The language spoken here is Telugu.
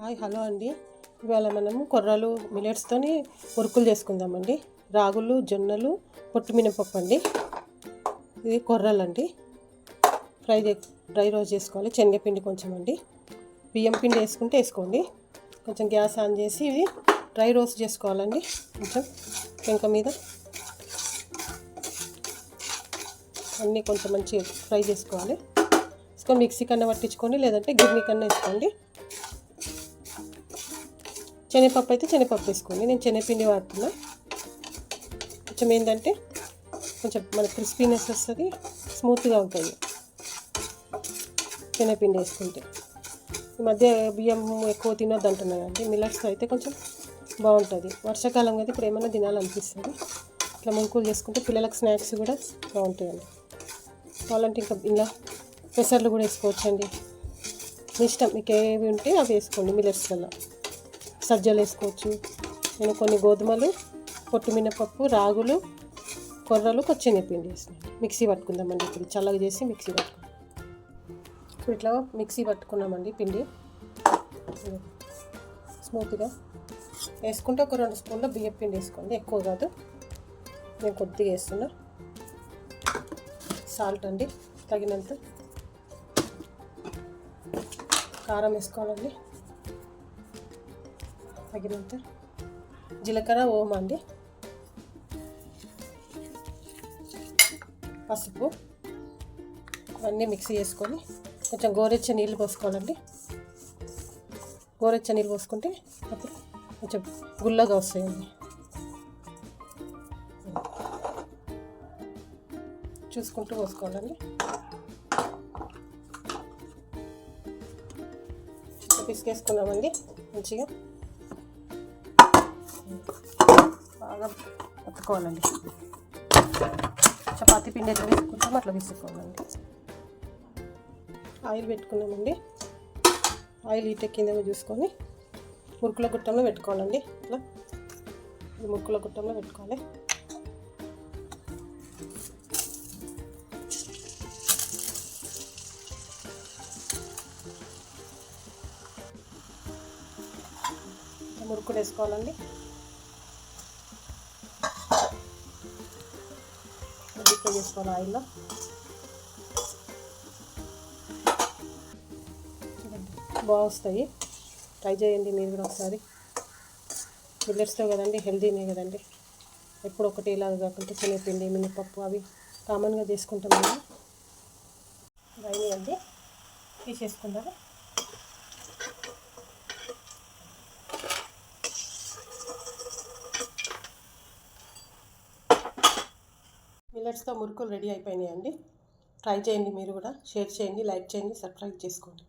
హలో అండి. ఇవాళ మనము కొర్రలు మిల్లెట్స్తోని మురుకులు చేసుకుందామండి. రాగులు, జొన్నలు, పొట్టు మినపప్పు అండి. ఇది కొర్రలు అండి. డ్రై రోస్ట్ చేసుకోవాలి. శనగపిండి కొంచెం అండి, బియ్యం పిండి వేసుకుంటే వేసుకోండి. కొంచెం గ్యాస్ ఆన్ చేసి ఇవి డ్రై రోస్ట్ చేసుకోవాలండి. కొంచెం పెంక మీద అన్నీ కొంచెం మంచిగా ఫ్రై చేసుకోవాలి. మిక్సీ కన్నా పట్టించుకోండి, లేదంటే గిన్నె కన్నా వేసుకోండి. శనగపప్పు అయితే శనగపప్పు వేసుకోండి. నేను శనగపిండి వాడుతున్నా. కొంచెం ఏంటంటే కొంచెం మన క్రిస్పీనెస్ వస్తుంది, స్మూత్గా ఉంటుంది శనగపిండి వేసుకుంటే. ఈ మధ్య బియ్యం ఎక్కువ తినొద్దు అంటున్నాను అండి. మిల్లెట్స్ అయితే కొంచెం బాగుంటుంది. వర్షాకాలం అయితే ఇప్పుడు ఏమైనా తినాలనిపిస్తుంది. ఇట్లా మురుకులు చేసుకుంటే పిల్లలకు స్నాక్స్ కూడా బాగుంటాయండి. కావాలంటే ఇంకా ఇలా పెసర్లు కూడా వేసుకోవచ్చండి. మీ ఇష్టం, మీకు ఏవి ఉంటే అవి వేసుకోండి. మిల్లెట్స్లలో సజ్జలు వేసుకోవచ్చు. నేను కొన్ని గోధుమలు, పొట్టు మినపప్పు, రాగులు, కొర్రలు, శనగపిండి వేసుకున్నాను. మిక్సీ పట్టుకుందామండి. ఇప్పుడు చల్లగా చేసి మిక్సీ పట్టుకుందాం. ఇప్పుడు ఇట్లా మిక్సీ పట్టుకున్నామండి. పిండి స్మూత్గా వేసుకుంటే ఒక 2 స్పూన్ల బియ్యం పిండి వేసుకోండి, ఎక్కువ కాదు. నేను కొద్దిగా వేస్తున్నా. సాల్ట్ అండి తగినంత. కారం వేసుకోవాలండి తగినంత. జీలకర్ర, ఓమ అండి, పసుపు, అన్నీ మిక్సీ చేసుకొని కొంచెం గోరెచ్చ నీళ్ళు పోసుకోవాలండి. గోరెచ్చ నీళ్ళు పోసుకుంటే అప్పుడు కొంచెం గుల్లగా వస్తాయండి. చూసుకుంటూ పోసుకోవాలండి. పిసికేసుకున్నామండి. మంచిగా బాగా పట్టుకోవాలండి. చపాతీ పిండి ఎట్లా వేసుకుంటాం అట్లా వేసుకోవాలండి. ఆయిల్ పెట్టుకున్నామండి. ఆయిల్ హీటెక్కిందేమో చూసుకొని మురుకుల గుట్టంలో పెట్టుకోవాలండి. ఇట్లా మురుకుల గుట్టంలో పెట్టుకోవాలి. మురుకులు వేసుకోవాలండి. డిప్ చేసుకోవాలి ఆయిల్లో. బాగుస్తాయి, ట్రై చేయండి మీరు కూడా ఒకసారి. మిల్లెట్స్తో కదండి, హెల్తీనే కదండి. ఎప్పుడు ఒకటి ఇలాగ కాకుండా శనగపిండి, మినపప్పు అవి కామన్గా చేసుకుంటాం మేము. ఇవన్నీ అండి తీసేసుకుంటారు. మిల్లెట్స్తో మురుకులు రెడీ అయిపోయినాయండి. ట్రై చేయండి మీరు కూడా. షేర్ చేయండి, లైక్ చేయండి, సబ్స్క్రైబ్ చేసుకోండి.